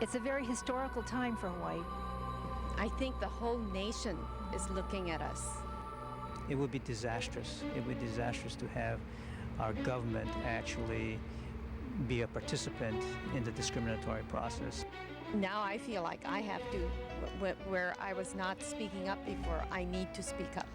It's a very historical time for Hawaii. I think the whole nation is looking at us. It would be disastrous. It would be disastrous to have our government actually be a participant in the discriminatory process. Now I feel like I have to, where I was not speaking up before, I need to speak up.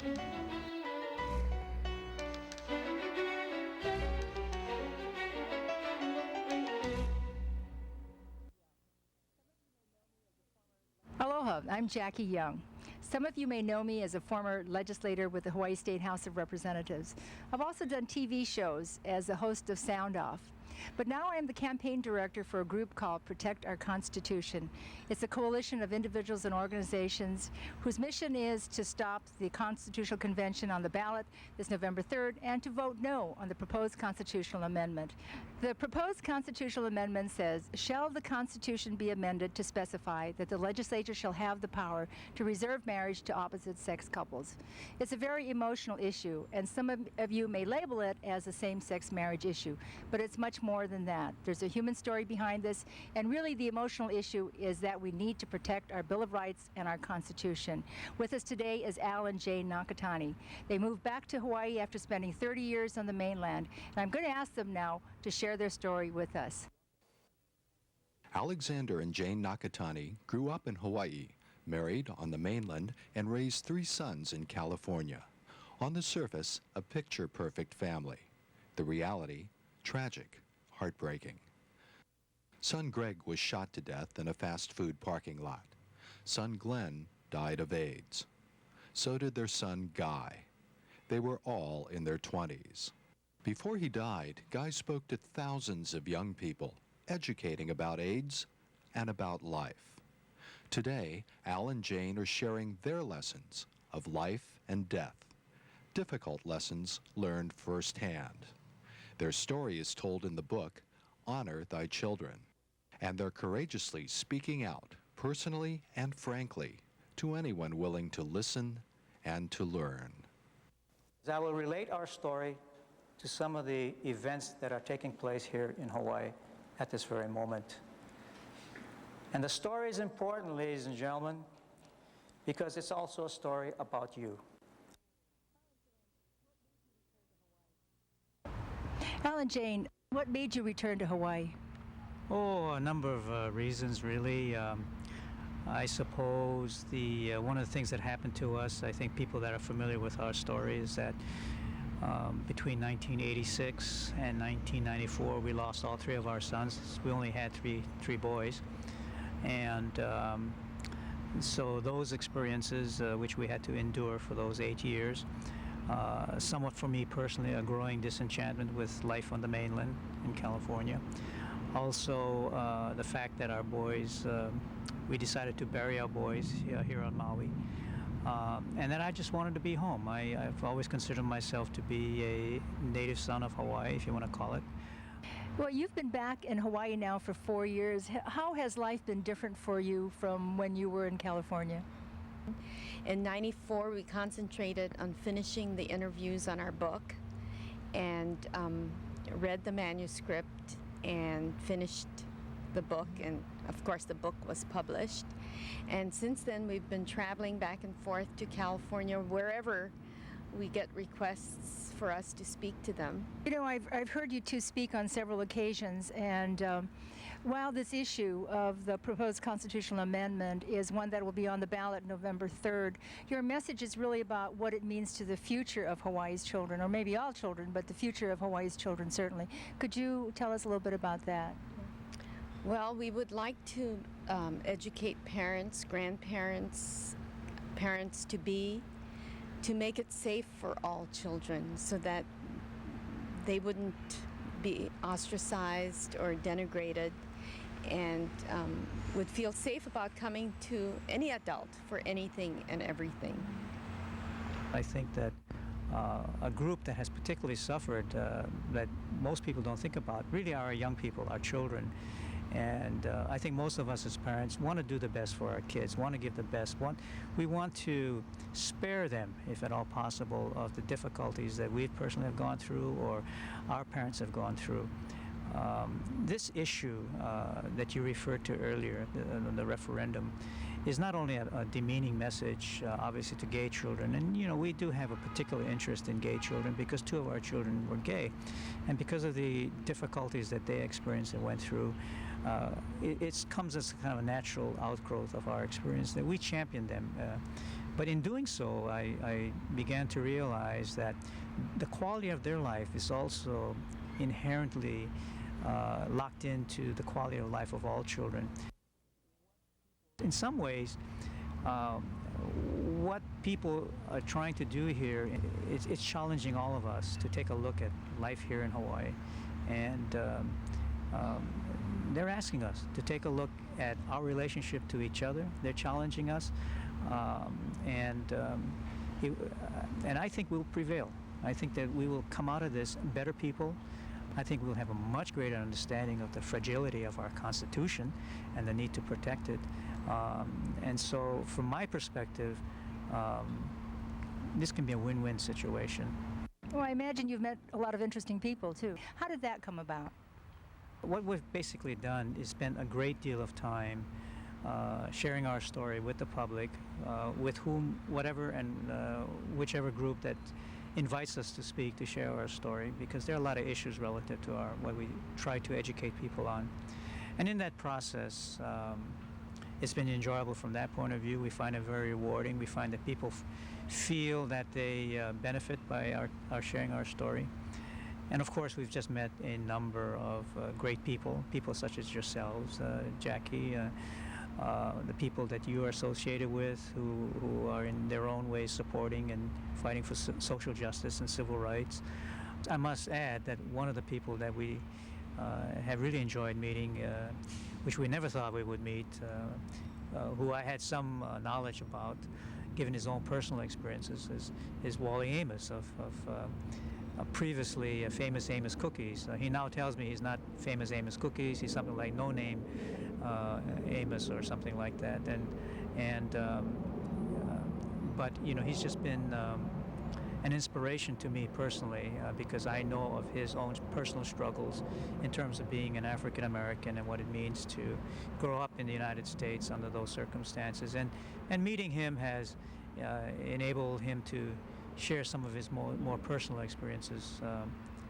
Aloha, I'm Jackie Young. Some of you may know me as a former legislator with the Hawaii State House of Representatives. I've also done TV shows as the host of Sound Off. But now I am the campaign director for a group called Protect Our Constitution. It's a coalition of individuals and organizations whose mission is to stop the Constitutional Convention on the ballot this November 3rd and to vote no on the proposed constitutional amendment. The proposed constitutional amendment says, shall the Constitution be amended to specify that the legislature shall have the power to reserve marriage to opposite-sex couples. It's a very emotional issue, and some of you may label it as a same-sex marriage issue, but it's much more than that. There's a human story behind this, and really the emotional issue is that we need to protect our Bill of Rights and our Constitution. With us today is Al and Jane Nakatani. They moved back to Hawaii after spending 30 years on the mainland, and I'm going to ask them now to share their story with us. Alexander and Jane Nakatani grew up in Hawaii, married on the mainland, and raised 3 sons in California. On the surface, a picture-perfect family. The reality, tragic, heartbreaking. Son Greg was shot to death in a fast food parking lot. Son Glenn died of AIDS. So did their son Guy. They were all in their 20s. Before he died, Guy spoke to thousands of young people, educating about AIDS and about life. Today, Al and Jane are sharing their lessons of life and death, difficult lessons learned firsthand. Their story is told in the book, Honor Thy Children, and they're courageously speaking out, personally and frankly, to anyone willing to listen and to learn. I will relate our story to some of the events that are taking place here in Hawaii at this very moment. And the story is important, ladies and gentlemen, because it's also a story about you. Al and Jane, what made you return to Hawaii? Oh, a number of reasons, really. I suppose one of the things that happened to us, I think people that are familiar with our story, is that between 1986 and 1994, we lost all 3 of our sons. We only had three boys. And so those experiences, which we had to endure for those 8 years, somewhat for me personally, a growing disenchantment with life on the mainland in California. Also, the fact that our boys, we decided to bury our boys here on Maui. And then I just wanted to be home. I've always considered myself to be a native son of Hawaii, if you want to call it. Well, you've been back in Hawaii now for 4 years. How has life been different for you from when you were in California? In '94, we concentrated on finishing the interviews on our book and read the manuscript and finished the book, and of course the book was published. And since then we've been traveling back and forth to California wherever we get requests for us to speak to them. You know, I've heard you two speak on several occasions, and while this issue of the proposed constitutional amendment is one that will be on the ballot November 3rd, your message is really about what it means to the future of Hawaii's children, or maybe all children, but the future of Hawaii's children certainly. Could you tell us a little bit about that? Well, we would like to educate parents, grandparents, parents-to-be, to make it safe for all children so that they wouldn't be ostracized or denigrated, and would feel safe about coming to any adult for anything and everything. I think that a group that has particularly suffered that most people don't think about really are our young people, our children. And I think most of us as parents want to do the best for our kids, want to give the best. We want to spare them, if at all possible, of the difficulties that we personally have gone through or our parents have gone through. This issue that you referred to earlier, the referendum, is not only a demeaning message, obviously, to gay children. And, you know, we do have a particular interest in gay children because 2 of our children were gay. And because of the difficulties that they experienced and went through, it comes as kind of a natural outgrowth of our experience that we champion them. But in doing so, I began to realize that the quality of their life is also inherently locked into the quality of life of all children. In some ways, what people are trying to do here, it's challenging all of us to take a look at life here in Hawaii. And they're asking us to take a look at our relationship to each other. They're challenging us. And I think we'll prevail. I think that we will come out of this better people. I think we'll have a much greater understanding of the fragility of our Constitution and the need to protect it. And so, from my perspective, this can be a win-win situation. Well, I imagine you've met a lot of interesting people, too. How did that come about? What we've basically done is spend a great deal of time sharing our story with the public, with whatever and whichever group that invites us to speak, to share our story, because there are a lot of issues relative to what we try to educate people on. And in that process, it's been enjoyable from that point of view. We find it very rewarding. We find that people feel that they benefit by our sharing our story. And of course, we've just met a number of great people such as yourselves, Jackie, the people that you are associated with, who are in their own ways supporting and fighting for social justice and civil rights. I must add that one of the people that we have really enjoyed meeting, which we never thought we would meet, who I had some knowledge about, given his own personal experiences, is Wally Amos of previously famous Amos Cookies. He now tells me he's not famous Amos Cookies. He's something like No Name Amos or something like that. But you know, he's just been an inspiration to me personally because I know of his own personal struggles in terms of being an African American and what it means to grow up in the United States under those circumstances. And meeting him has enabled him to share some of his more personal experiences.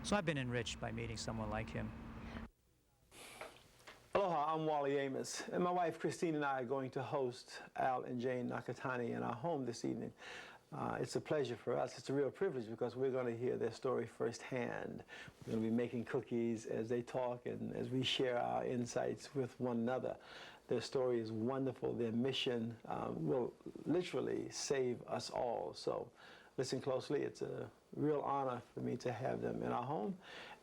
So I've been enriched by meeting someone like him. Aloha, I'm Wally Amos, and my wife Christine and I are going to host Al and Jane Nakatani in our home this evening. It's a pleasure for us. It's a real privilege because we're going to hear their story firsthand. We're going to be making cookies as they talk and as we share our insights with one another. Their story is wonderful. Their mission will literally save us all. So listen closely. It's a real honor for me to have them in our home,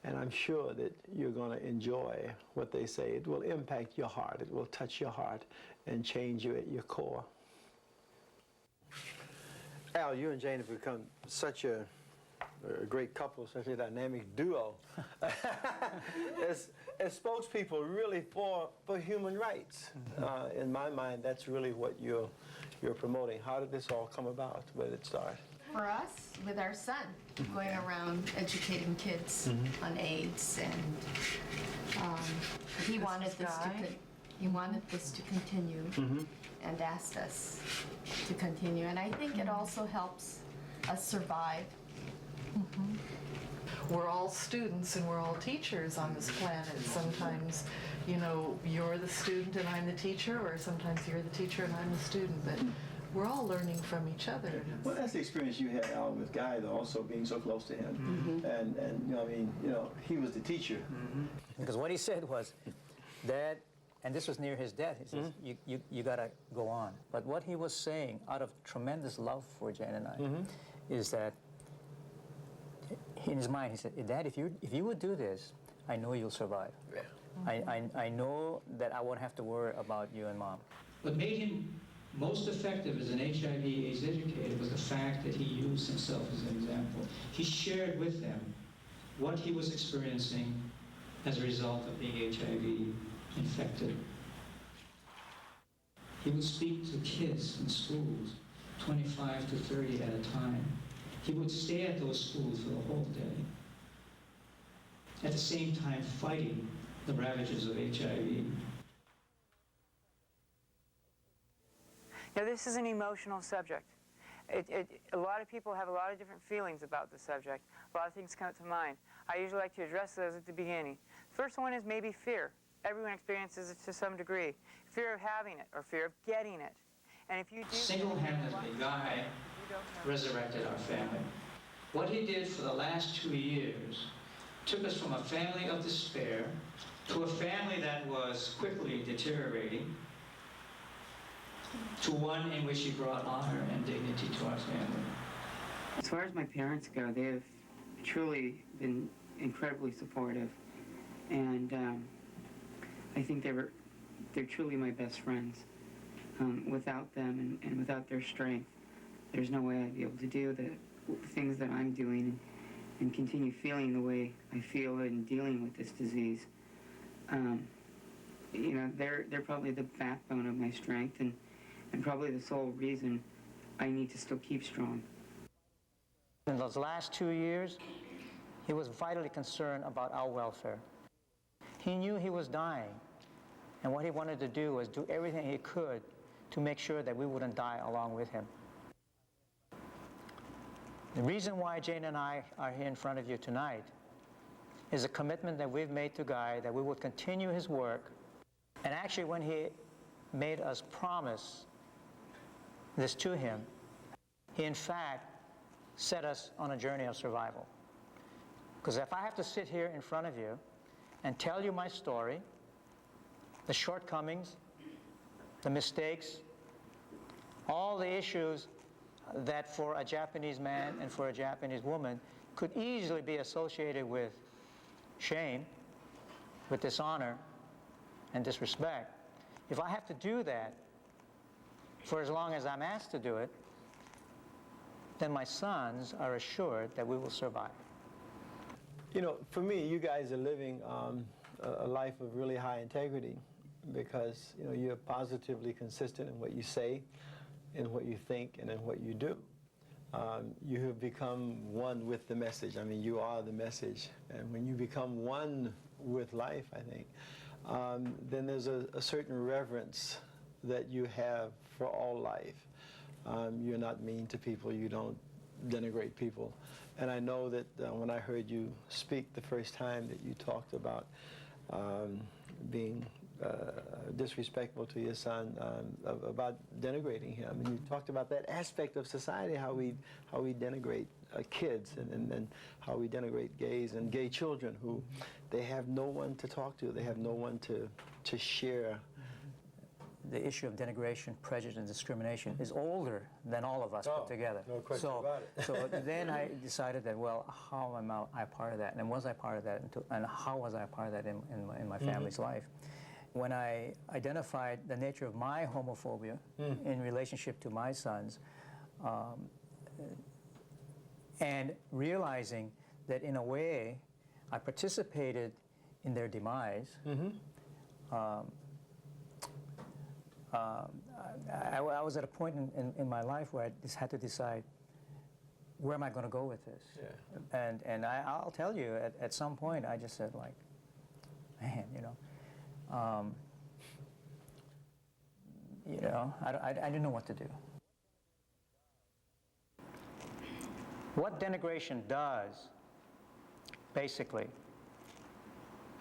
and I'm sure that you're going to enjoy what they say. It will impact your heart. It will touch your heart and change you at your core. Al, you and Jane have become such a great couple, such a dynamic duo. as spokespeople really for human rights. In my mind, that's really what you're promoting. How did this all come about? Where did it start? For us, with our son, going around educating kids on AIDS, and he wanted this to continue, and asked us to continue. And I think it also helps us survive. We're all students and we're all teachers on this planet. Sometimes, you know, you're the student and I'm the teacher, or sometimes you're the teacher and I'm the student. But we're all learning from each other. Well, that's the experience you had, Al, with Guy, though, also being so close to him. And you know, I mean, you know, he was the teacher. Because what he said was, Dad, and this was near his death, he says, you gotta go on. But what he was saying, out of tremendous love for Jane and I, is that in his mind, he said, Dad, if you would do this, I know you'll survive. Yeah. I know that I won't have to worry about you and Mom. What made him most effective as an HIV/AIDS educator was the fact that he used himself as an example. He shared with them what he was experiencing as a result of being HIV infected. He would speak to kids in schools, 25 to 30 at a time. He would stay at those schools for the whole day. at the same time fighting the ravages of HIV. Now, this is an emotional subject. A lot of people have a lot of different feelings about the subject. A lot of things come to mind. I usually like to address those at the beginning. First one is maybe fear. Everyone experiences it to some degree. Fear of having it or fear of getting it. And if you do... Single-handedly, Guy resurrected our family. What he did for the last 2 years took us from a family of despair to a family that was quickly deteriorating to one in which he brought honor and dignity to our family. As far as my parents go, they have truly been incredibly supportive. And I think they're truly my best friends. Without them and without their strength, there's no way I'd be able to do the things that I'm doing and continue feeling the way I feel in dealing with this disease. You know, they're probably the backbone of my strength and probably the sole reason I need to still keep strong. In those last 2 years, he was vitally concerned about our welfare. He knew he was dying, and what he wanted to do was do everything he could to make sure that we wouldn't die along with him. The reason why Jane and I are here in front of you tonight is a commitment that we've made to Guy that we would continue his work. And actually, when he made us promise this to him, he in fact set us on a journey of survival. Because if I have to sit here in front of you and tell you my story, the shortcomings, the mistakes, all the issues that for a Japanese man and for a Japanese woman could easily be associated with shame, with dishonor, and disrespect. If I have to do that for as long as I'm asked to do it, then my sons are assured that we will survive. You know, for me, you guys are living a life of really high integrity because, you know, you're positively consistent in what you say, in what you think, and in what you do. You have become one with the message. I mean, you are the message. And when you become one with life, I think, then there's a certain reverence that you have for all life. You're not mean to people. You don't denigrate people. And I know that when I heard you speak the first time that you talked about being disrespectful to your son, about denigrating him, and you talked about that aspect of society, how we denigrate kids and how we denigrate gays and gay children who they have no one to talk to, they have no one to share. The issue of denigration, prejudice, and discrimination is older than all of us put together. No question about it. So then I decided that, well, how am I part of that? And was I part of that? And how was I part of that in my family's life? When I identified the nature of my homophobia in relationship to my sons, and realizing that in a way I participated in their demise, I was at a point in my life where I just had to decide, where am I going to go with this? Yeah. And I'll tell you, at some point I just said, like, man, I didn't know what to do. What denigration does, basically,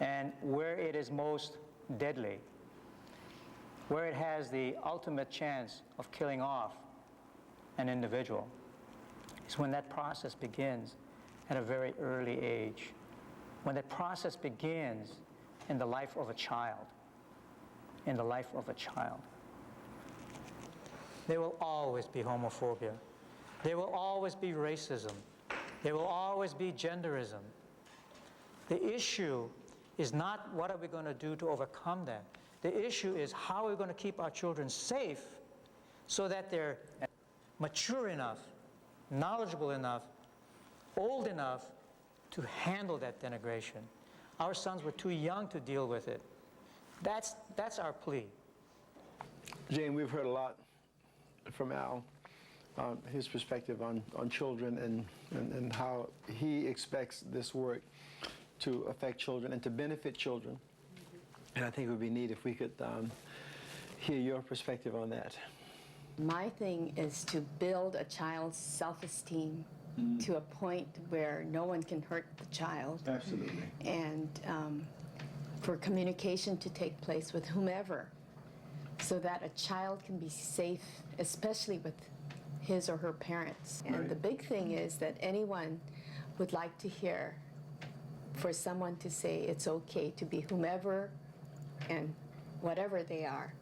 and where it is most deadly, where it has the ultimate chance of killing off an individual, is when that process begins at a very early age. When that process begins in the life of a child. In the life of a child. There will always be homophobia. There will always be racism. There will always be genderism. The issue is not what are we going to do to overcome that. The issue is how are we going to keep our children safe so that they're mature enough, knowledgeable enough, old enough to handle that denigration. Our sons were too young to deal with it. That's our plea. Jane, we've heard a lot from Al, his perspective on children and how he expects this work to affect children and to benefit children. And I think it would be neat if we could hear your perspective on that. My thing is to build a child's self-esteem to a point where no one can hurt the child. Absolutely. And for communication to take place with whomever, so that a child can be safe, especially with his or her parents. And the big thing is that anyone would like to hear for someone to say it's okay to be whomever and whatever they are.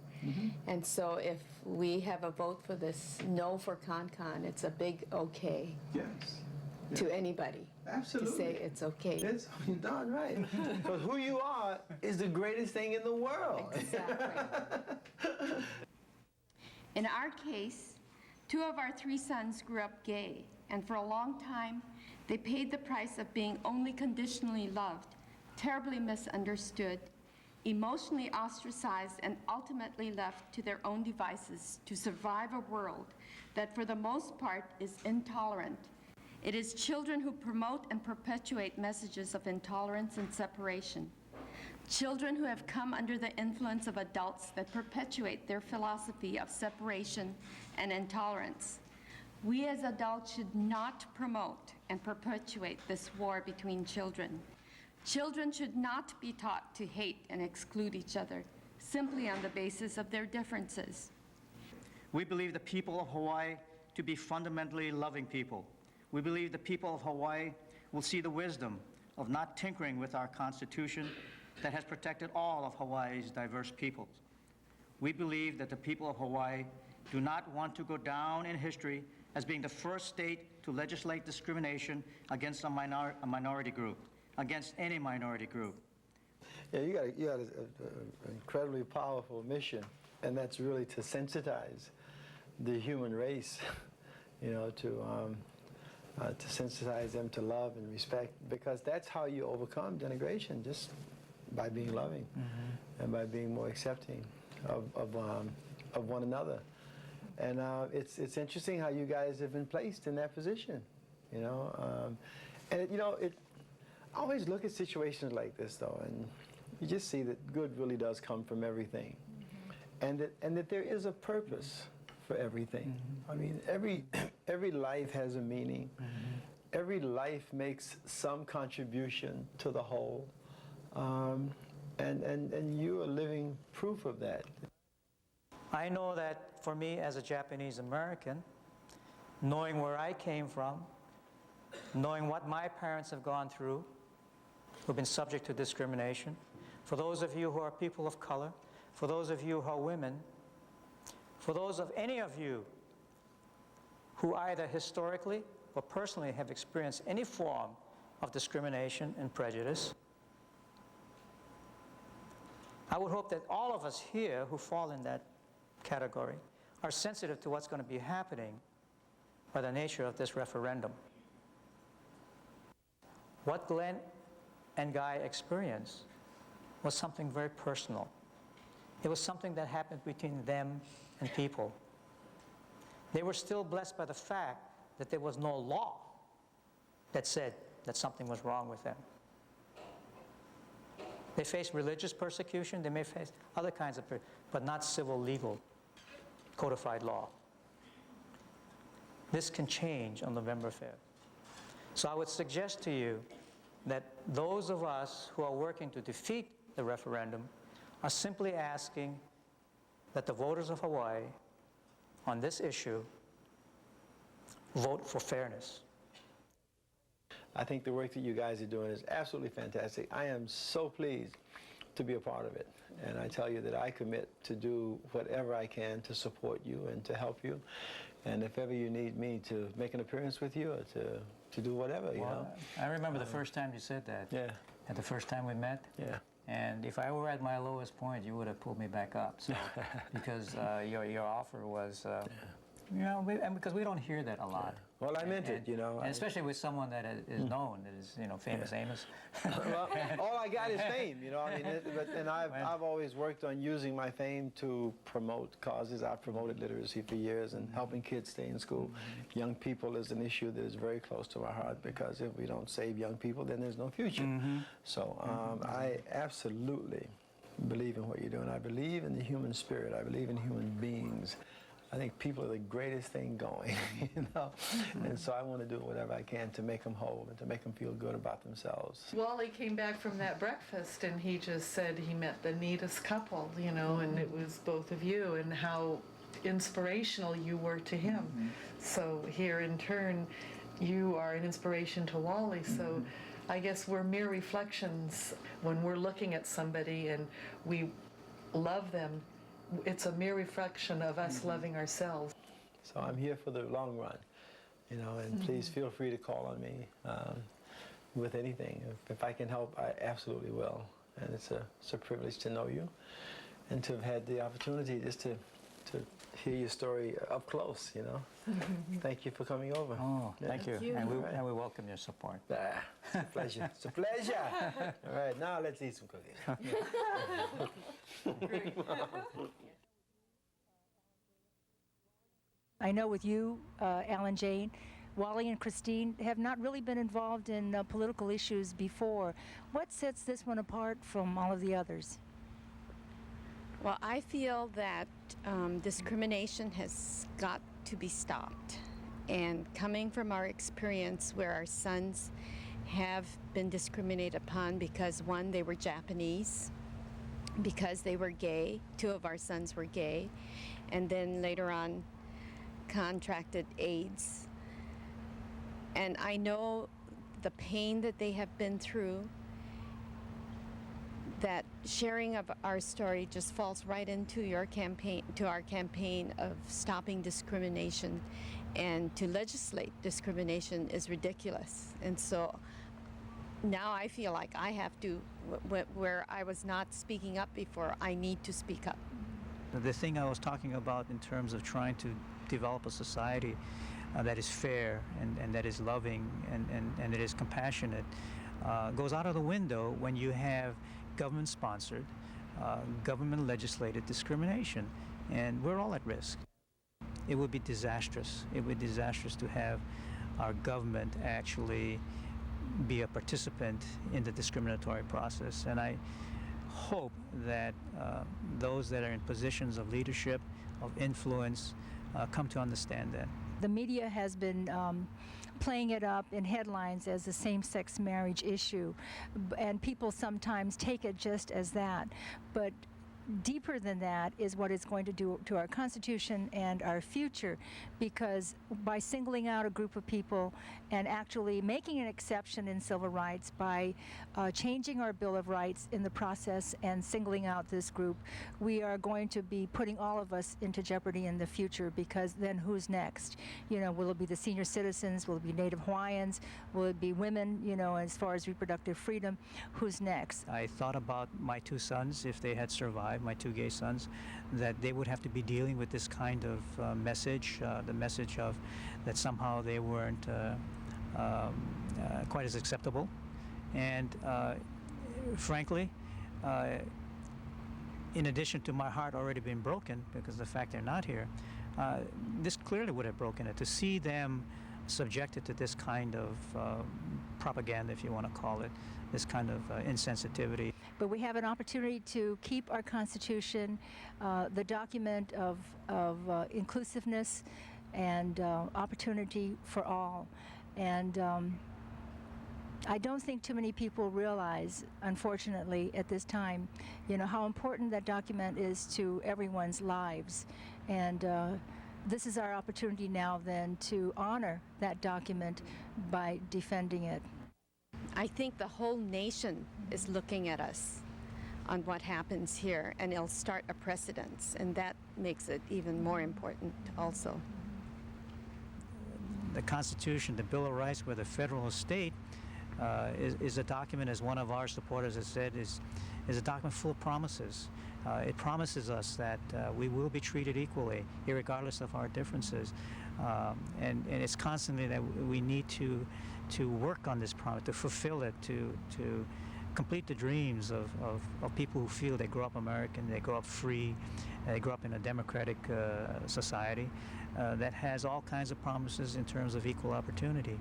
And so if we have a vote for this no for CONCON, it's a big okay to anybody. Absolutely. To say it's okay. It's darn right. Because who you are is the greatest thing in the world. Exactly. In our case, 2 of our 3 sons grew up gay, and for a long time, they paid the price of being only conditionally loved, terribly misunderstood, emotionally ostracized, and ultimately left to their own devices to survive a world that for the most part is intolerant. It is children who promote and perpetuate messages of intolerance and separation. Children who have come under the influence of adults that perpetuate their philosophy of separation and intolerance. We as adults should not promote and perpetuate this war between children. Children should not be taught to hate and exclude each other simply on the basis of their differences. We believe the people of Hawaii to be fundamentally loving people. We believe the people of Hawaii will see the wisdom of not tinkering with our Constitution that has protected all of Hawaii's diverse peoples. We believe that the people of Hawaii do not want to go down in history as being the first state to legislate discrimination against a minority group, against any minority group. Yeah, you got an incredibly powerful mission, and that's really to sensitize the human race, you know, to sensitize them to love and respect, because that's how you overcome denigration, just by being loving and by being more accepting of one another. And it's interesting how you guys have been placed in that position, you know. I always look at situations like this, though, and you just see that good really does come from everything, and that there is a purpose for everything. I mean, every life has a meaning. Every life makes some contribution to the whole, and you are living proof of that. I know that for me as a Japanese American, knowing where I came from, knowing what my parents have gone through, who've been subject to discrimination, for those of you who are people of color, for those of you who are women, for those of any of you who either historically or personally have experienced any form of discrimination and prejudice, I would hope that all of us here who fall in that category are sensitive to what's going to be happening by the nature of this referendum. What Glenn and Guy experienced was something very personal. It was something that happened between them and people. They were still blessed by the fact that there was no law that said that something was wrong with them. They faced religious persecution, they may face other kinds of but not civil, legal, codified law. This can change on November 5th. So I would suggest to you that those of us who are working to defeat the referendum are simply asking that the voters of Hawaii on this issue vote for fairness. I think the work that you guys are doing is absolutely fantastic. I am so pleased to be a part of it. And I tell you that I commit to do whatever I can to support you and to help you. And if ever you need me to make an appearance with you or to do whatever, you know. I remember the first time you said that. Yeah. And the first time we met. Yeah. And if I were at my lowest point, you would have pulled me back up. So, because your offer was, you know, and because we don't hear that a lot. Well, I meant it, you know. And especially with someone that is known, that is, you know, famous Amos. Well, all I got is fame, you know. I mean, and I've always worked on using my fame to promote causes. I've promoted literacy for years and helping kids stay in school. Young people is an issue that is very close to our heart, because if we don't save young people, then there's no future. So I absolutely believe in what you're doing. I believe in the human spirit. I believe in human beings. I think people are the greatest thing going, you know, and so I want to do whatever I can to make them whole and to make them feel good about themselves. Wally came back from that breakfast and he just said he met the neatest couple, you know, and it was both of you, and how inspirational you were to him. So here in turn, you are an inspiration to Wally. So I guess we're mere reflections when we're looking at somebody and we love them. It's a mere reflection of us loving ourselves. So I'm here for the long run, you know, and please feel free to call on me with anything. If I can help, I absolutely will. And it's a privilege to know you and to have had the opportunity just to hear your story up close, you know. Thank you for coming over. Oh, thank you. you. And we welcome your support. It's a pleasure. It's a pleasure. All right, now let's eat some cookies. I know with you, Alan, Jane, Wally and Christine have not really been involved in political issues before. What sets this one apart from all of the others? Well, I feel that discrimination has got to be stopped. And coming from our experience where our sons have been discriminated upon because, one, they were Japanese, because they were gay, 2 of our sons were gay, and then later on contracted AIDS. And I know the pain that they have been through, that sharing of our story just falls right into your campaign, to our campaign of stopping discrimination, and to legislate discrimination is ridiculous. And so now I feel like I have to, where I was not speaking up before, I need to speak up. The thing I was talking about in terms of trying to develop a society that is fair and that is loving and that is compassionate goes out of the window when you have government-sponsored, government-legislated discrimination, and we're all at risk. It would be disastrous. It would be disastrous to have our government actually be a participant in the discriminatory process, and I hope that those that are in positions of leadership, of influence, come to understand that. The media has been playing it up in headlines as a same-sex marriage issue, and people sometimes take it just as that. But deeper than that is what it's going to do to our Constitution and our future, because by singling out a group of people and actually making an exception in civil rights by changing our Bill of Rights in the process and singling out this group, we are going to be putting all of us into jeopardy in the future, because then who's next? You know, will it be the senior citizens? Will it be Native Hawaiians? Will it be women, you know, as far as reproductive freedom? Who's next? I thought about my 2 sons, if they had survived, my 2 gay sons, that they would have to be dealing with this kind of message, the message of that somehow they weren't quite as acceptable. And frankly, in addition to my heart already being broken because of the fact they're not here, this clearly would have broken it. To see them subjected to this kind of propaganda, if you want to call it, this kind of insensitivity. But we have an opportunity to keep our Constitution, the document of inclusiveness and opportunity for all. And I don't think too many people realize, unfortunately, at this time, you know, how important that document is to everyone's lives. And this is our opportunity now then to honor that document by defending it. I think the whole nation is looking at us on what happens here, and it'll start a precedence, and that makes it even more important also. The Constitution, the Bill of Rights, whether federal or state, is a document, as one of our supporters has said, is a document full of promises. It promises us that we will be treated equally, irregardless of our differences. And it's constantly that we need to work on this promise, to fulfill it, to complete the dreams of people who feel they grow up American, they grow up free, they grow up in a democratic society that has all kinds of promises in terms of equal opportunity.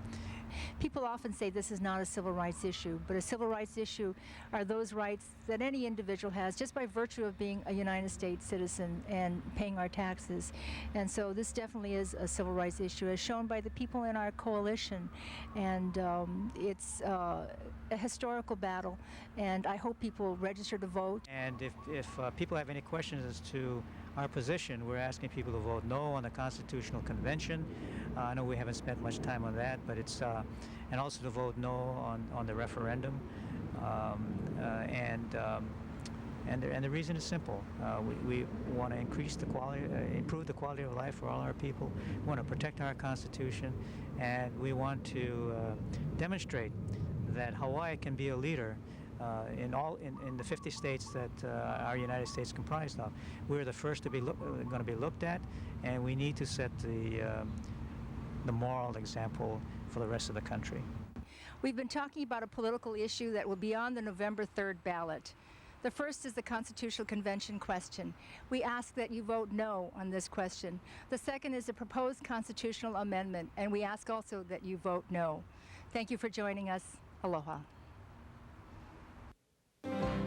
People often say this is not a civil rights issue, but a civil rights issue are those rights that any individual has just by virtue of being a United States citizen and paying our taxes. And so this definitely is a civil rights issue, as shown by the people in our coalition. And it's a historical battle, and I hope people register to vote. And if people have any questions as to our position, we're asking people to vote no on the Constitutional Convention. I know we haven't spent much time on that, but it's and also to vote no on the referendum. And the reason is simple. We want to increase the quality, improve the quality of life for all our people. We want to protect our Constitution, and we want to demonstrate that Hawaii can be a leader in the 50 states that our United States comprised of. We're the first to be going to be looked at, and we need to set the moral example for the rest of the country. We've been talking about a political issue that will be on the November 3rd ballot. The first is the Constitutional Convention question. We ask that you vote no on this question. The second is the proposed constitutional amendment, and we ask also that you vote no. Thank you for joining us. Aloha.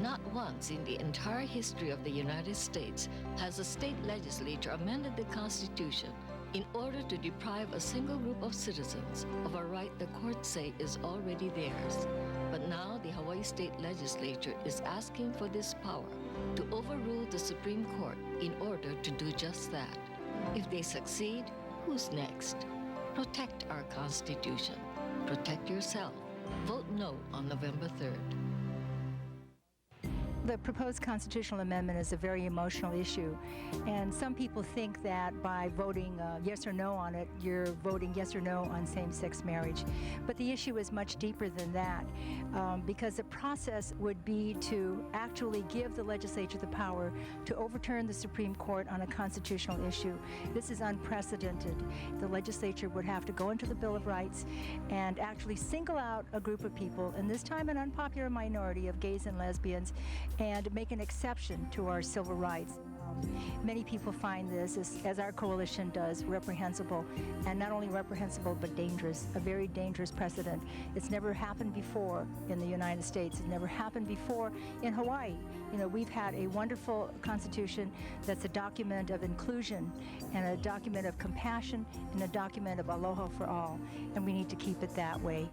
Not once in the entire history of the United States has a state legislature amended the Constitution in order to deprive a single group of citizens of a right the courts say is already theirs. But now the Hawaii State Legislature is asking for this power to overrule the Supreme Court in order to do just that. If they succeed, who's next? Protect our Constitution. Protect yourself. Vote no on November 3rd. The proposed constitutional amendment is a very emotional issue, and some people think that by voting yes or no on it, you're voting yes or no on same-sex marriage. But the issue is much deeper than that, because the process would be to actually give the legislature the power to overturn the Supreme Court on a constitutional issue. This is unprecedented. The legislature would have to go into the Bill of Rights and actually single out a group of people, and this time an unpopular minority of gays and lesbians, and make an exception to our civil rights. Many people find this, as our coalition does, reprehensible, and not only reprehensible but dangerous, a very dangerous precedent. It's never happened before in the United States. It's never happened before in Hawaii. You know, we've had a wonderful constitution that's a document of inclusion and a document of compassion and a document of aloha for all, and we need to keep it that way.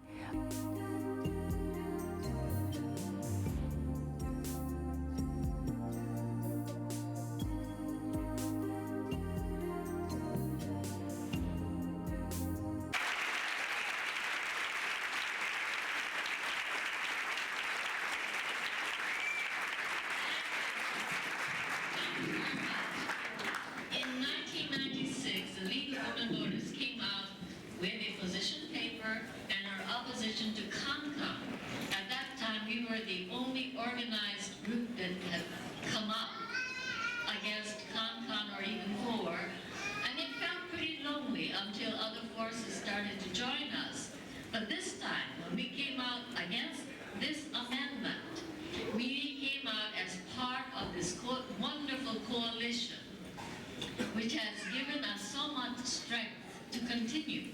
which has given us so much strength to continue,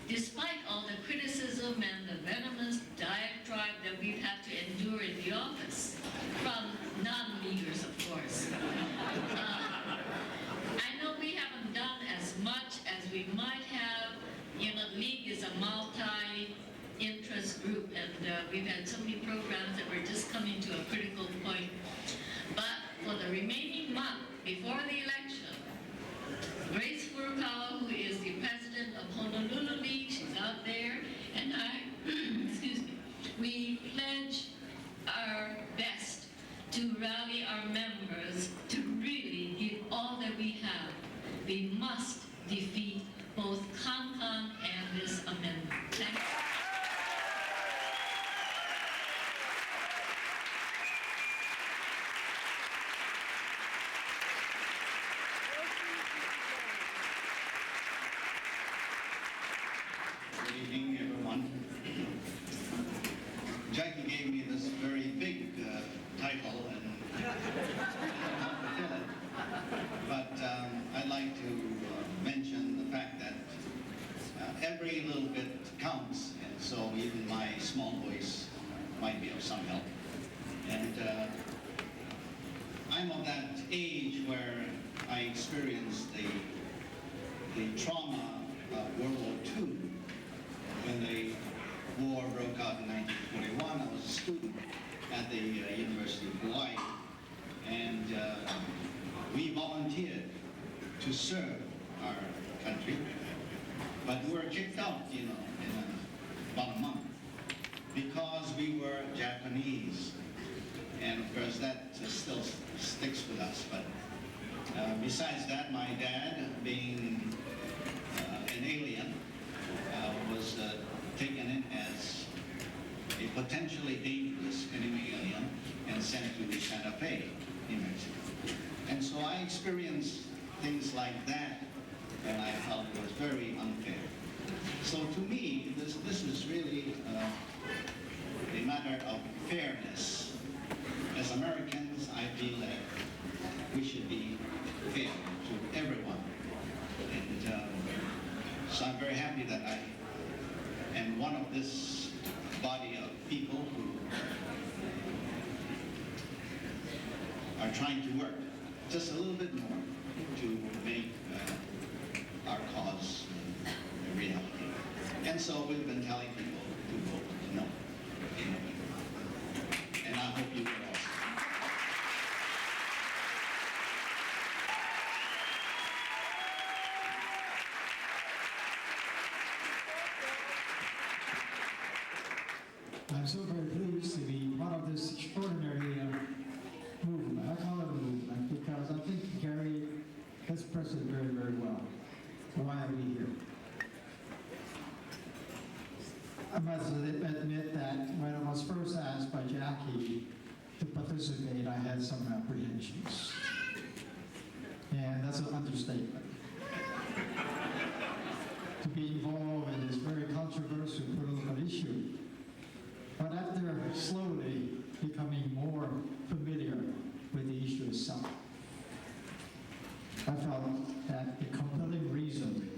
despite all the criticism and the venomous diatribe that we've had to endure in the office, from non-leaders, of course. I know we haven't done as much as we might have. You know, the League is a multi-interest group, and we've had so many programs that we're just coming to a critical point. But for the remaining month before the election, Grace Furukawa, who is the president of Honolulu League, she's out there, and I, excuse me, we pledge our best to rally our members to really give all that we have. We must defeat both CONCON and this amendment. Thank you. every little bit counts, and so even my small voice might be of some help. And I'm of that age where I experienced the trauma of World War II. When the war broke out in 1941, I was a student at the University of Hawaii, and we volunteered to serve our country, but we were kicked out, you know, in about a month because we were Japanese, and of course that still sticks with us. But besides that, my dad, being an alien, was taken in as a potentially dangerous enemy alien and sent to Santa Fe in Mexico. And so I experienced things like that, and I felt it was very unfair. So to me, this is really a matter of fairness. As Americans, I feel that we should be fair to everyone. And so I'm very happy that I am one of this body of people who are trying to work just a little bit more to make our cause a reality. And so we've been telling people to vote no. And I hope you will also. I'm so very pleased to be part of this extraordinary movement. I call it a movement because I think Gary expressed it very, very well. Why are we here? I must admit that when I was first asked by Jackie to participate, I had some apprehensions. And that's an understatement. To be involved in this very controversial political issue. But after slowly becoming more familiar with the issue itself, I felt that the compelling reason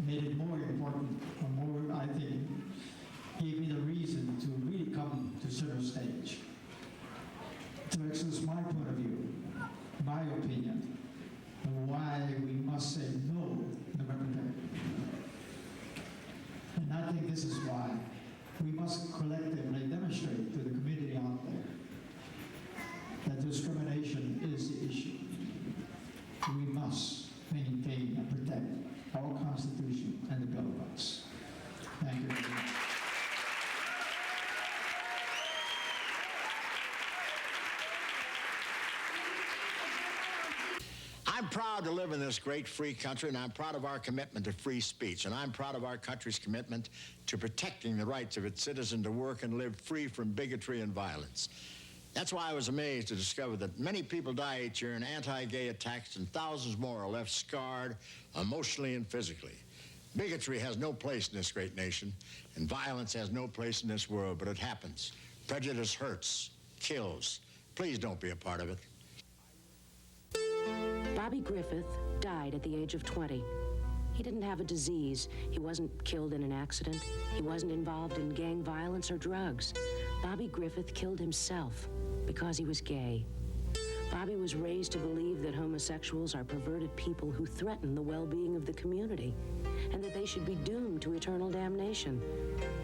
made it more important, or more, I think, gave me the reason to really come to center stage, to express my point of view, my opinion, and why we must say no November 3rd. And I think this is why we must collectively demonstrate to the community out there that discrimination is the issue. We must maintain and protect our Constitution and the Bill of Rights. Thank you very much. I'm proud to live in this great free country, and I'm proud of our commitment to free speech, and I'm proud of our country's commitment to protecting the rights of its citizens to work and live free from bigotry and violence. That's why I was amazed to discover that many people die each year in anti-gay attacks, and thousands more are left scarred emotionally and physically. Bigotry has no place in this great nation, and violence has no place in this world, but it happens. Prejudice hurts, kills. Please don't be a part of it. Bobby Griffith died at the age of 20. He didn't have a disease. He wasn't killed in an accident. He wasn't involved in gang violence or drugs. Bobby Griffith killed himself because he was gay. Bobby was raised to believe that homosexuals are perverted people who threaten the well-being of the community and that they should be doomed to eternal damnation.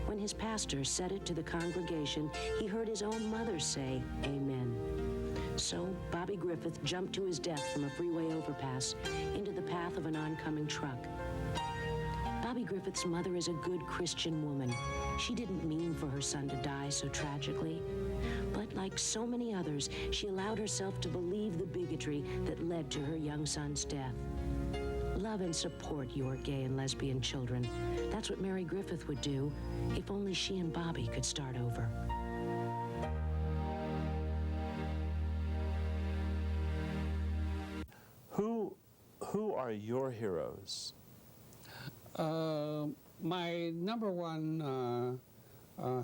When his pastor said it to the congregation, he heard his own mother say, "Amen." So Bobby Griffith jumped to his death from a freeway overpass into the path of an oncoming truck. Bobby Griffith's mother is a good Christian woman. She didn't mean for her son to die so tragically. But like so many others, she allowed herself to believe the bigotry that led to her young son's death. Love and support your gay and lesbian children. That's what Mary Griffith would do if only she and Bobby could start over. Who are your heroes? My number one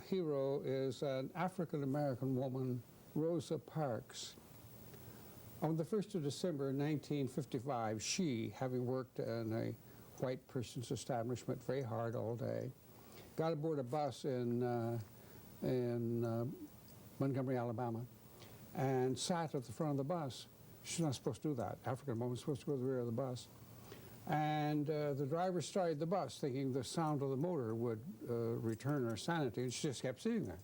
hero is an African-American woman, Rosa Parks. On the 1st of December 1955, she, having worked in a white person's establishment very hard all day. Got aboard a bus in Montgomery, Alabama, and sat at the front of the bus. She's not supposed to do that. African woman's supposed to go to the rear of the bus. And the driver started the bus thinking the sound of the motor would return her sanity, and she just kept sitting there.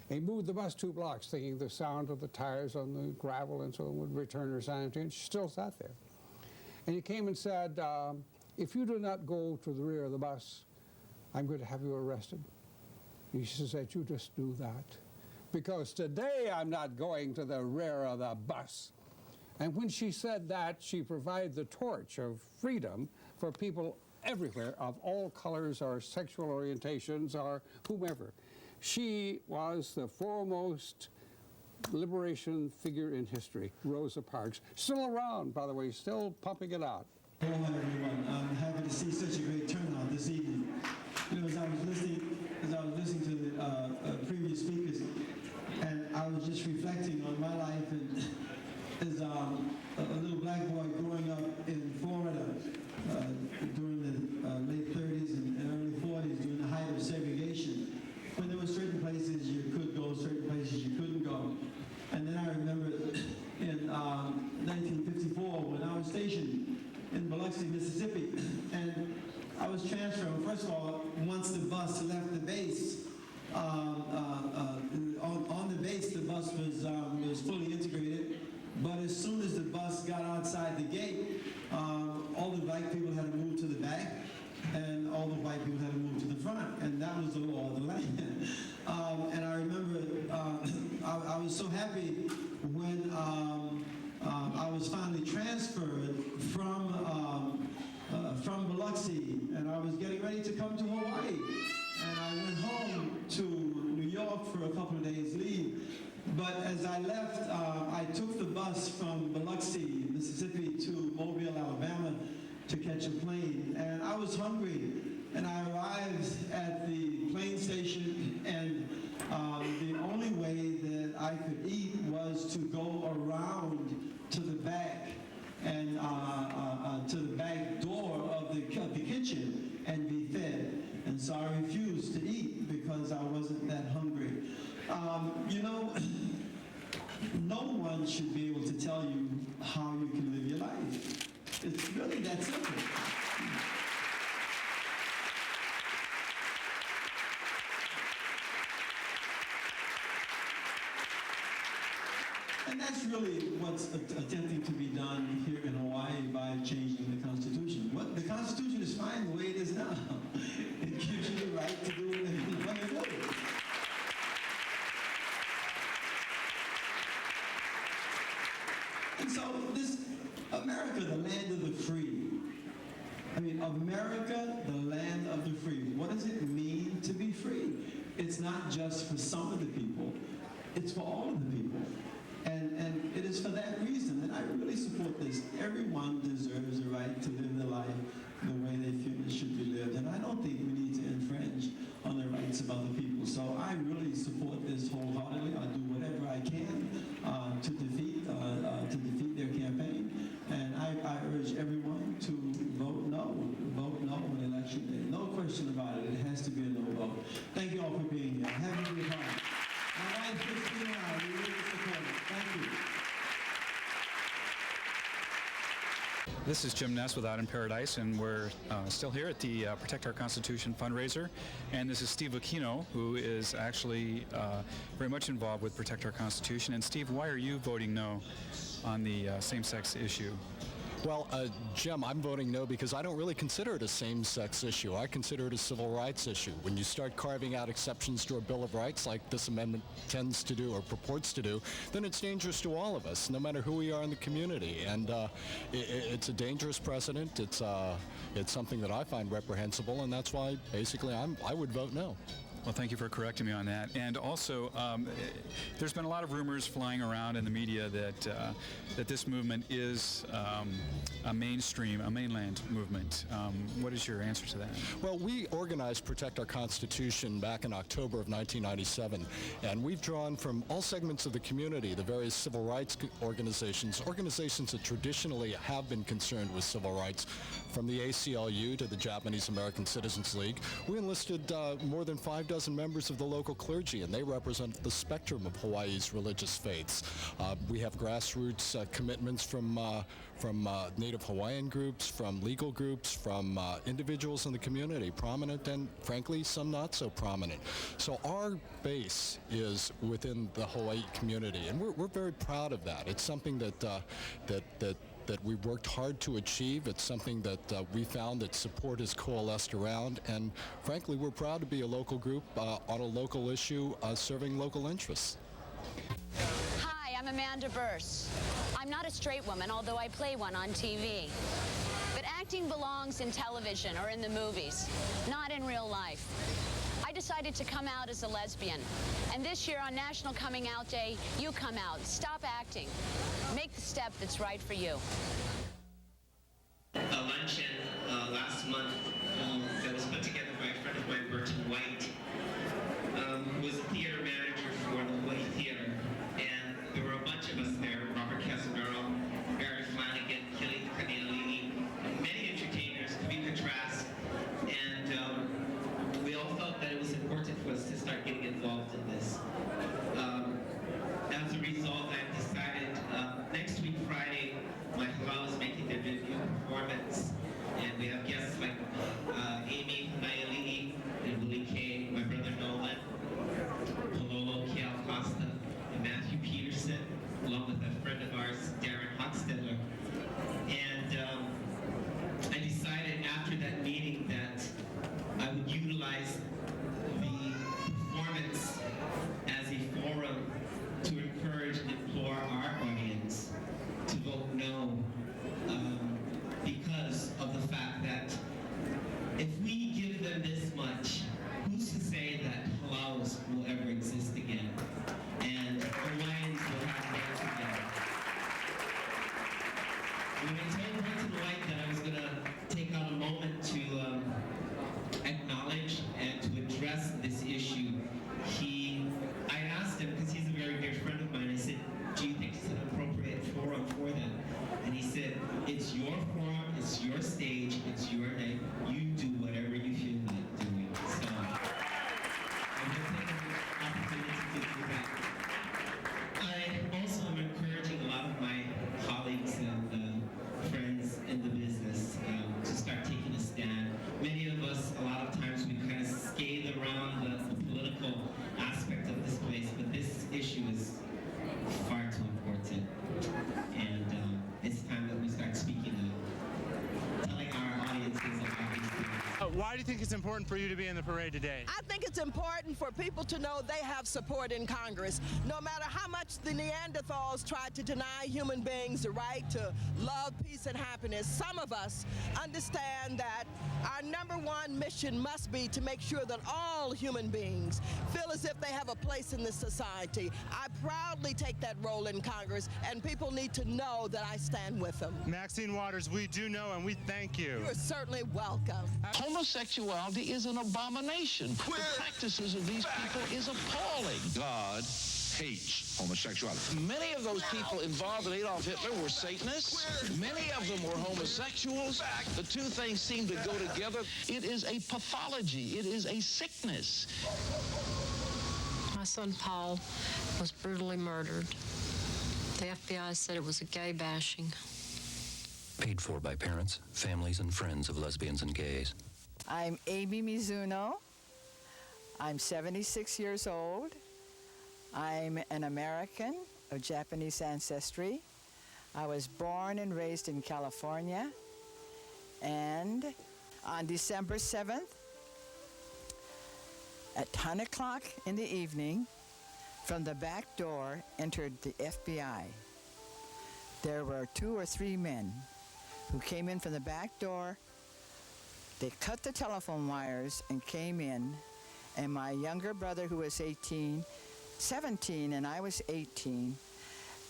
And he moved the bus 2 blocks thinking the sound of the tires on the gravel and so on would return her sanity, and she still sat there. And he came and said, if you do not go to the rear of the bus, I'm going to have you arrested. And she said, you just do that. Because today I'm not going to the rear of the bus. And when she said that, she provided the torch of freedom for people everywhere of all colors or sexual orientations or whomever. She was the foremost liberation figure in history, Rosa Parks. Still around, by the way, still pumping it out. Hello, everyone. I'm happy to see such a great turnout this evening. You know, as I was listening to the previous speakers, and I was just reflecting on my life and as a little black boy growing up in Florida during the late 30s and early 40s, during the height of segregation, when there were certain places you could go, certain places you couldn't go. And then I remember in 1954 when I was stationed in Biloxi, Mississippi, and I was transferred. First of all, once the bus left the base, on the base the bus was fully integrated, but as soon as the bus got outside the gate, all the black people had to move to the back, and all the white people had to move to the front, and that was the law of the land. And I remember I was so happy when I was finally transferred from Biloxi, and I was getting ready to come to Hawaii. And I went home to New York for a couple of days leave. But as I left, I took the bus from Biloxi, Mississippi to Mobile, Alabama to catch a plane. And I was hungry. And I arrived at the plane station, and the only way that I could eat was to go around to the back and to the back door of the kitchen and be fed. And so I refused to eat because I wasn't that hungry. You know, no one should be able to tell you how you can live your life. It's really that simple. And that's really what's attempting to be done here in Hawaii by changing the Constitution. The Constitution is fine the way it is now. It gives you the right to do whatever you want to do. And so this, America, the land of the free. I mean, America, the land of the free. What does it mean to be free? It's not just for some of the people, it's for all of the people. And it is for that reason that I really support this. Everyone deserves the right to live their life the way they feel it should be lived. And I don't think we need to infringe on the rights of other people. So I really support this wholeheartedly. I'll do whatever I can to defeat their campaign. And I urge everyone to vote no on election day. No question about it. It has to be a no vote. Thank you all for being here. Have a good time. My wife, Christine, and I, we really support it. Thank you. This is Jim Ness with Out in Paradise, and we're still here at the Protect Our Constitution fundraiser. And this is Steve Okino, who is actually very much involved with Protect Our Constitution. And Steve, why are you voting no on the same-sex issue? Well, Jim, I'm voting no because I don't really consider it a same-sex issue. I consider it a civil rights issue. When you start carving out exceptions to a Bill of Rights like this amendment tends to do or purports to do, then it's dangerous to all of us, no matter who we are in the community. And it's a dangerous precedent. It's something that I find reprehensible, and that's why basically I would vote no. Well, thank you for correcting me on that. And also, there's been a lot of rumors flying around in the media that this movement is a mainland movement. What is your answer to that? Well, we organized Protect Our Constitution back in October of 1997, and we've drawn from all segments of the community, the various civil rights organizations that traditionally have been concerned with civil rights, from the ACLU to the Japanese American Citizens League. We enlisted more than 5 dozen members of the local clergy, and they represent the spectrum of Hawaii's religious faiths. We have grassroots commitments from Native Hawaiian groups, from legal groups, from individuals in the community, prominent and, frankly, some not so prominent. So our base is within the Hawaii community, and we're very proud of that. It's something that we've worked hard to achieve. It's something that we found that support has coalesced around, and frankly, we're proud to be a local group on a local issue serving local interests. Hi, I'm Amanda Bearse. I'm not a straight woman, although I play one on TV. But acting belongs in television or in the movies, not in real life. I decided to come out as a lesbian. And this year on National Coming Out Day, you come out. Stop acting. Make the step that's right for you. A luncheon last month that was put together by a friend of mine, Burton White, who was a theater manager for the Hawaii Theater. And there were a bunch of us there, Robert Casimiro, Barry Flanagan, Kelly Kaneli, many entertainers, Kavika Trask, and we all felt that it was important for us to start getting involved in this. As a result, I've decided next week, Friday, my halau is making their debut performance, and we have guests like Amy Naiali'i and Willie K, my brother Nolan, Palolo Keal Costa, and Matthew Peterson, along with a friend of ours, Darren Hochstetler. And I decided after that meeting that I would utilize the performance as a forum to encourage and implore our audience to vote no, because of the fact that if we give them this much, who's to say that halals will ever exist again, and Hawaiians will have rights again? When I told Burton White that I was going to take out a moment to acknowledge and to address this issue, I asked him, because he's a very dear friend of mine, I said, do you think it's an appropriate forum for them? And he said, it's your forum, it's your stage, it's your night, you do whatever you feel like doing. So I'm going to take an opportunity to do that. I also am encouraging a lot of my colleagues and friends in the business to start taking a stand. Many of us, a lot of times, we kind of scathe around the political aspect of this place, but this issue is far too important, and it's time that we start speaking up, telling our audiences about these things. Why do you think it's important for you to be in the parade today? I think it's important for people to know they have support in Congress. No matter how much the Neanderthals tried to deny human beings the right to love, peace, and happiness, some of us understand that our #1 mission must be to make sure that all human beings feel as if they have a place in this society. I proudly take that role in Congress, and people need to know that I stand with them. Maxine Waters, we do know, and we thank you. You are certainly welcome. Homosexuality is an abomination. The practices of these people is appalling. God hates homosexuality. Many of those people involved in Adolf Hitler were Satanists. Many of them were homosexuals. The two things seem to go together. It is a pathology. It is a sickness. My son Paul was brutally murdered. The FBI said it was a gay bashing. Paid for by parents, families, and friends of lesbians and gays. I'm Amy Mizuno. I'm 76 years old. I'm an American of Japanese ancestry. I was born and raised in California. And on December 7th, at 10 o'clock in the evening, from the back door entered the FBI. There were 2 or 3 men who came in from the back door. They cut the telephone wires and came in And my younger brother, who was 17, and I was 18,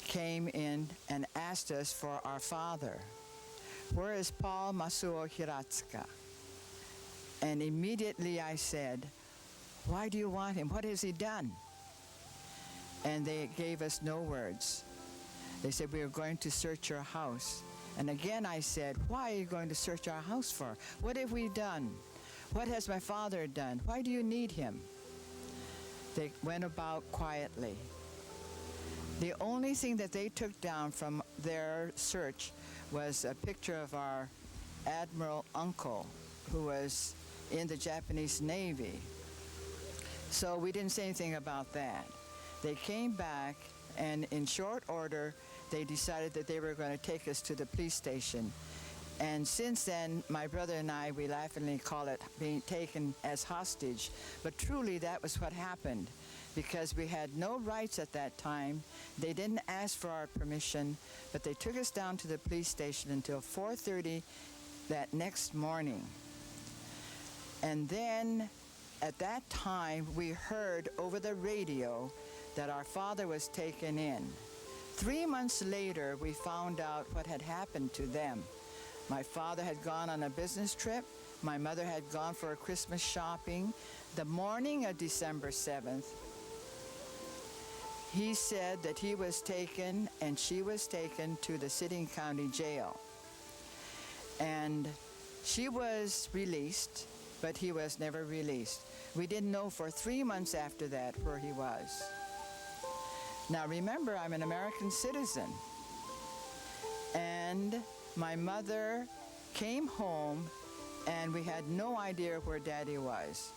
came in and asked us for our father. Where is Paul Masuo Hiratsuka? And immediately I said, why do you want him? What has he done? And they gave us no words. They said, we are going to search your house. And again I said, why are you going to search our house for? What have we done? What has my father done? Why do you need him? They went about quietly. The only thing that they took down from their search was a picture of our Admiral uncle, who was in the Japanese Navy. So we didn't say anything about that. They came back, and in short order, they decided that they were going to take us to the police station. And since then, my brother and I, we laughingly call it being taken as hostage. But truly, that was what happened, because we had no rights at that time. They didn't ask for our permission, but they took us down to the police station until 4:30 that next morning. And then, at that time, we heard over the radio that our father was taken in. 3 months later, we found out what had happened to them. My father had gone on a business trip. My mother had gone for a Christmas shopping. The morning of December 7th, he said that he was taken and she was taken to the sitting county jail. And she was released, but he was never released. We didn't know for 3 months after that where he was. Now remember, I'm an American citizen. And my mother came home and we had no idea where Daddy was.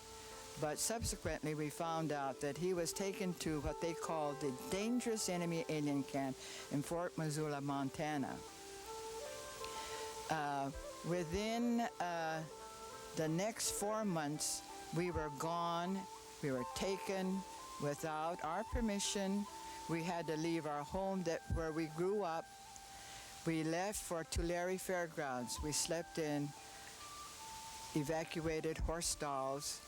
But subsequently we found out that he was taken to what they called the Dangerous Enemy Alien Camp in Fort Missoula, Montana. Within the next 4 months, we were gone. We were taken without our permission. We had to leave our home where we grew up. We left for Tulare Fairgrounds. We slept in evacuated horse stalls,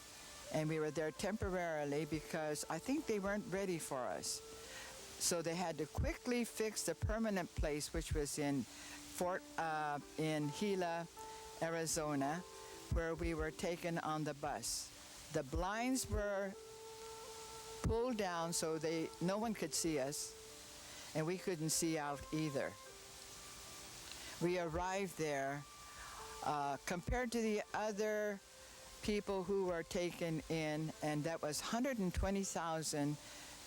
and we were there temporarily because I think they weren't ready for us. So they had to quickly fix the permanent place, which was in Gila, Arizona, where we were taken on the bus. The blinds were pulled down so no one could see us, and we couldn't see out either. We arrived there. Compared to the other people who were taken in, and that was 120,000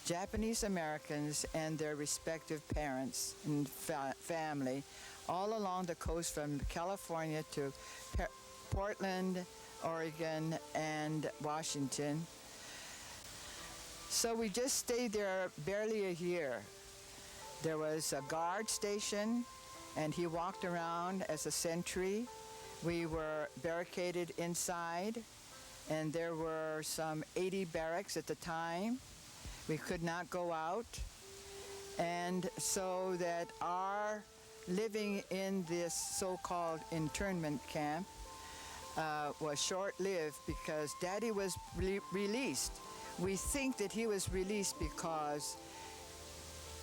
Japanese Americans and their respective parents and family, all along the coast from California to Portland, Oregon, and Washington. So we just stayed there barely a year. There was a guard station, and he walked around as a sentry. We were barricaded inside, and there were some 80 barracks at the time. We could not go out. And so that our living in this so-called internment camp was short-lived because Daddy was released. We think that he was released because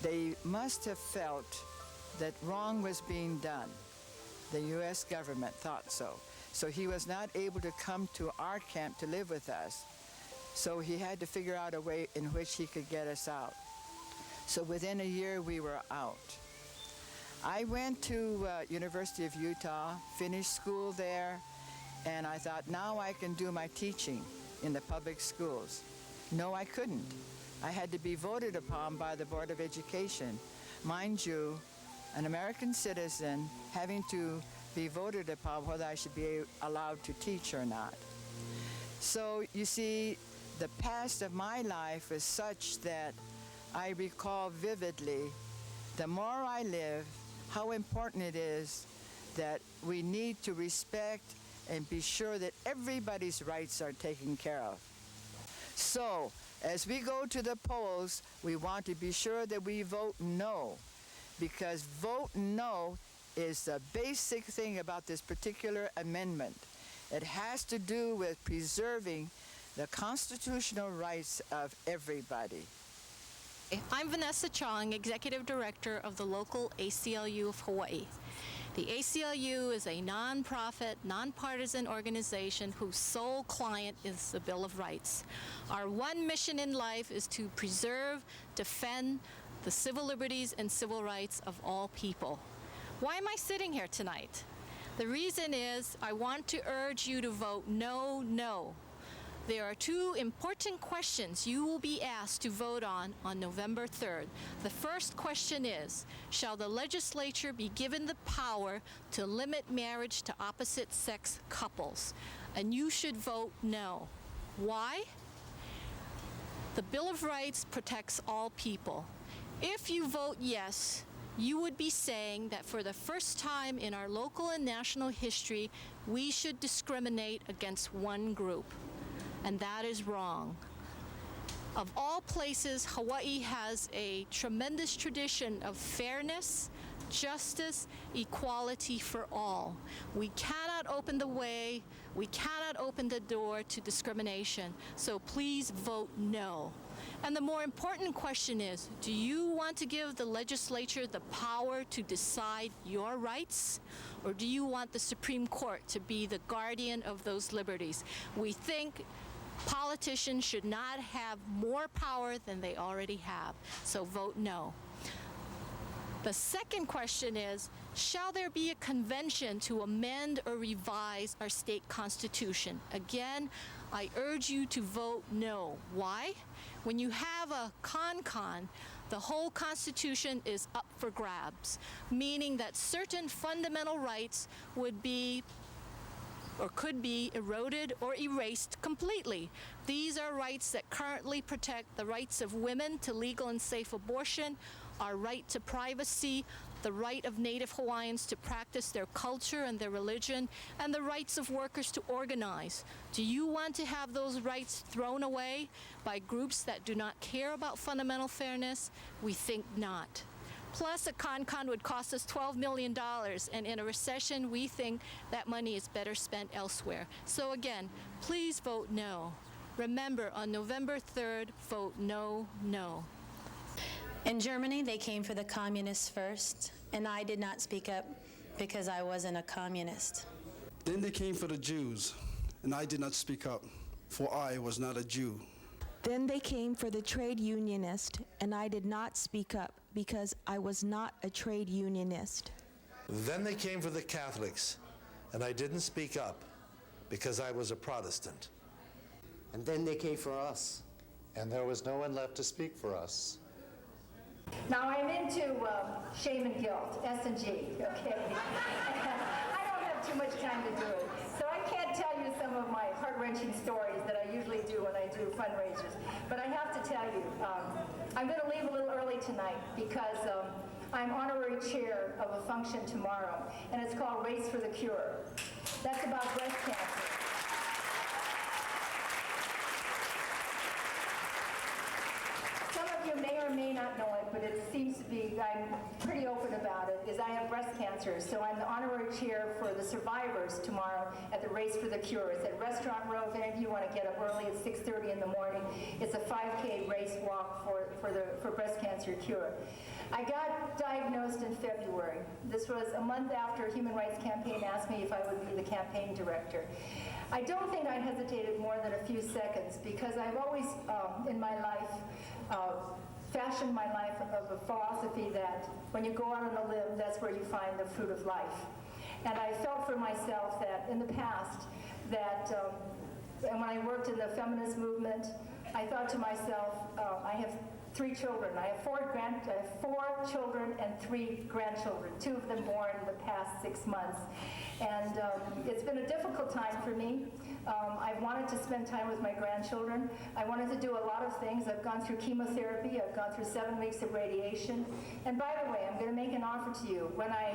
they must have felt that wrong was being done. The U.S. government thought so. So he was not able to come to our camp to live with us. So he had to figure out a way in which he could get us out. So within a year, we were out. I went to University of Utah, finished school there, and I thought, now I can do my teaching in the public schools. No, I couldn't. I had to be voted upon by the Board of Education. Mind you, an American citizen having to be voted upon whether I should be allowed to teach or not. So you see, the past of my life is such that I recall vividly, the more I live, how important it is that we need to respect and be sure that everybody's rights are taken care of. So, as we go to the polls, we want to be sure that we vote no, because vote no is the basic thing about this particular amendment. It has to do with preserving the constitutional rights of everybody. I'm Vanessa Chong, Executive Director of the local ACLU of Hawaii. The ACLU is a nonprofit, nonpartisan organization whose sole client is the Bill of Rights. Our one mission in life is to preserve, defend the civil liberties and civil rights of all people. Why am I sitting here tonight? The reason is I want to urge you to vote no, no. There are two important questions you will be asked to vote on November 3rd. The first question is, shall the legislature be given the power to limit marriage to opposite-sex couples? And you should vote no. Why? The Bill of Rights protects all people. If you vote yes, you would be saying that for the first time in our local and national history, we should discriminate against one group. And that is wrong. Of all places, Hawaii has a tremendous tradition of fairness, justice, equality for all. We cannot open the way, we cannot open the door to discrimination. So please vote no. And the more important question is, do you want to give the legislature the power to decide your rights? Or do you want the Supreme Court to be the guardian of those liberties? We think politicians should not have more power than they already have. So vote no. The second question is, shall there be a convention to amend or revise our state constitution? Again, I urge you to vote no. Why? When you have a con, the whole Constitution is up for grabs, meaning that certain fundamental rights would be or could be eroded or erased completely. These are rights that currently protect the rights of women to legal and safe abortion, our right to privacy, the right of Native Hawaiians to practice their culture and their religion, and the rights of workers to organize. Do you want to have those rights thrown away by groups that do not care about fundamental fairness? We think not. Plus, a con would cost us $12 million, and in a recession, we think that money is better spent elsewhere. So again, please vote no. Remember, on November 3rd, vote no, no. In Germany, they came for the communists first, and I did not speak up because I wasn't a communist. Then they came for the Jews, and I did not speak up, for I was not a Jew. Then they came for the trade unionist, and I did not speak up because I was not a trade unionist. Then they came for the Catholics, and I didn't speak up because I was a Protestant. And then they came for us, and there was no one left to speak for us. Now I'm into shame and guilt, S&G, okay? I don't have too much time to do it, so I can't tell you some of my heart-wrenching stories that I usually do when I do fundraisers. But I have to tell you, I'm going to leave a little early tonight because I'm honorary chair of a function tomorrow, and it's called Race for the Cure. That's about breast cancer. You may or may not know it, but it seems to be, I'm pretty open about it, is I have breast cancer. So I'm the honorary chair for the survivors tomorrow at the Race for the Cure. It's at Restaurant Row. If any of you want to get up early, it's 6:30 in the morning. It's a 5K race walk for breast cancer cure. I got diagnosed in February. This was a month after Human Rights Campaign asked me if I would be the campaign director. I don't think I hesitated more than a few seconds because I've always, in my life, fashioned my life of a philosophy that when you go out on a limb, that's where you find the fruit of life. And I felt for myself that in the past, that and when I worked in the feminist movement, I thought to myself, I have 3 children. I have 4 children and 3 grandchildren, 2 of them born in the past 6 months. And it's been a difficult time for me. I've wanted to spend time with my grandchildren. I wanted to do a lot of things. I've gone through chemotherapy. I've gone through 7 weeks of radiation. And by the way, I'm going to make an offer to you. When I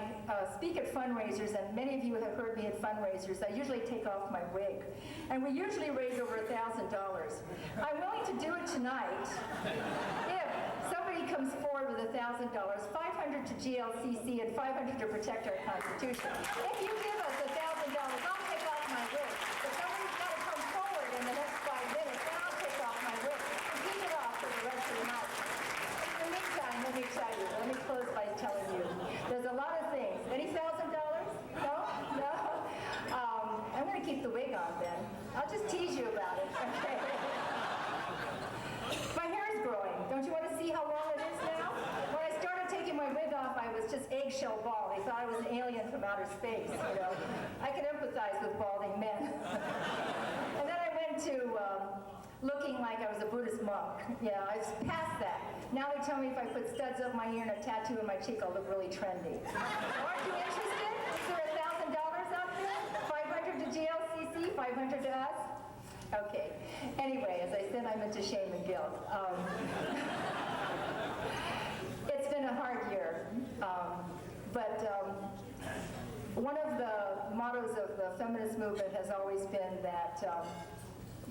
speak at fundraisers, and many of you have heard me at fundraisers, I usually take off my wig. And we usually raise over $1,000. I'm willing to do it tonight if somebody comes forward with $1,000, $500 to GLCC and $500 to protect our Constitution. If you give us $1,000, I'll take off my wig. But somebody's got to come forward in the next 5 minutes was just eggshell bald. They thought I was an alien from outer space, you know. I can empathize with balding men. And then I went to looking like I was a Buddhist monk. Yeah, I was past that. Now they tell me if I put studs up my ear and a tattoo in my cheek, I'll look really trendy. Aren't you interested? Is there $1,000 out there? 500 to GLCC, 500 to us? Okay. Anyway, as I said, I'm into shame and guilt. It's been a hard year, but one of the mottos of the feminist movement has always been that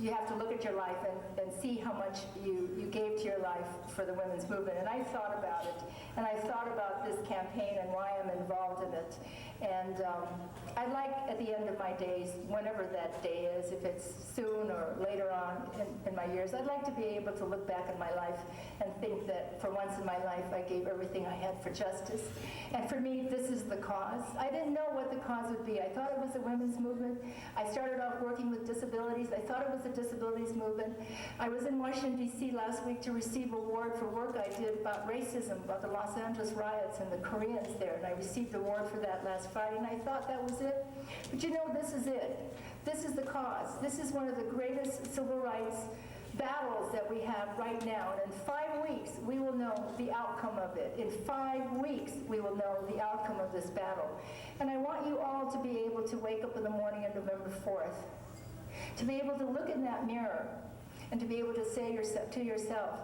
you have to look at your life and see how much you gave to your life for the women's movement. And I thought about it, and I thought about this campaign and why I'm involved in it. And I'd like, at the end of my days, whenever that day is, if it's soon or later on in my years, I'd like to be able to look back in my life and think that for once in my life I gave everything I had for justice. And for me, this is the cause. I didn't know what the cause would be. I thought it was a women's movement. I started off working with disabilities. I thought it was a disabilities movement. I was in Washington, D.C. last week to receive an award for work I did about racism, about the Los Angeles riots and the Koreans there, and I received an award for that last Friday, and I thought that was it. But you know, this is it. This is the cause. This is one of the greatest civil rights battles that we have right now. And in 5 weeks, we will know the outcome of it. In 5 weeks, we will know the outcome of this battle. And I want you all to be able to wake up in the morning on November 4th, to be able to look in that mirror and to be able to say to yourself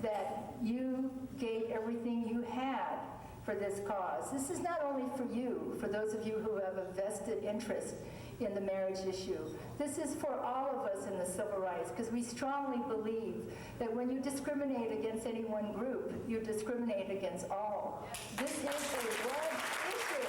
that you gave everything you had for this cause. This is not only for you, for those of you who have a vested interest in the marriage issue. This is for all of us in the civil rights, because we strongly believe that when you discriminate against any one group, you discriminate against all. This is a world issue.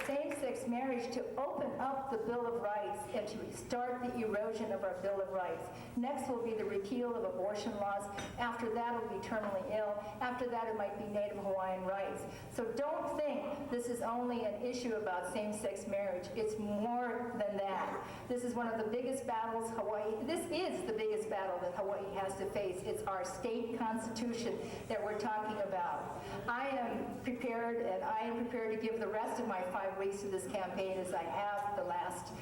Same-sex marriage to open up the Bill of Rights and to start the erosion of our Bill of Rights. Next will be the repeal of abortion laws. After that, it will be terminally ill. After that, it might be Native Hawaiian rights. So don't think this is only an issue about same-sex marriage. It's more than that. This is one of the biggest battles this is the biggest battle that Hawaii has to face. It's our state constitution that we're talking about. I am prepared, and I am prepared to give the rest of my 5 weeks to this campaign as I have the last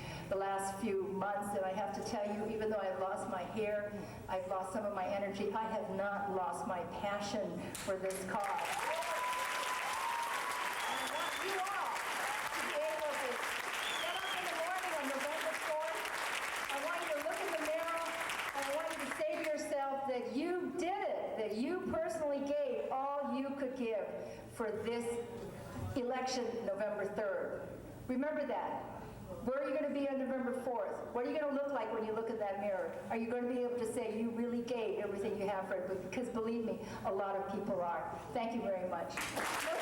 few months. And I have to tell you, even though I've lost my hair, I've lost some of my energy, I have not lost my passion for this cause. I want you all to be able to get up in the morning on November 4th. I want you to look in the mirror, and I want you to say to yourself that you did it, that you personally gave all you could give for this election November 3rd. Remember that. Where are you going to be on November 4th? What are you going to look like when you look in that mirror? Are you going to be able to say you really gave everything you have for it? Because believe me, a lot of people are. Thank you very much. No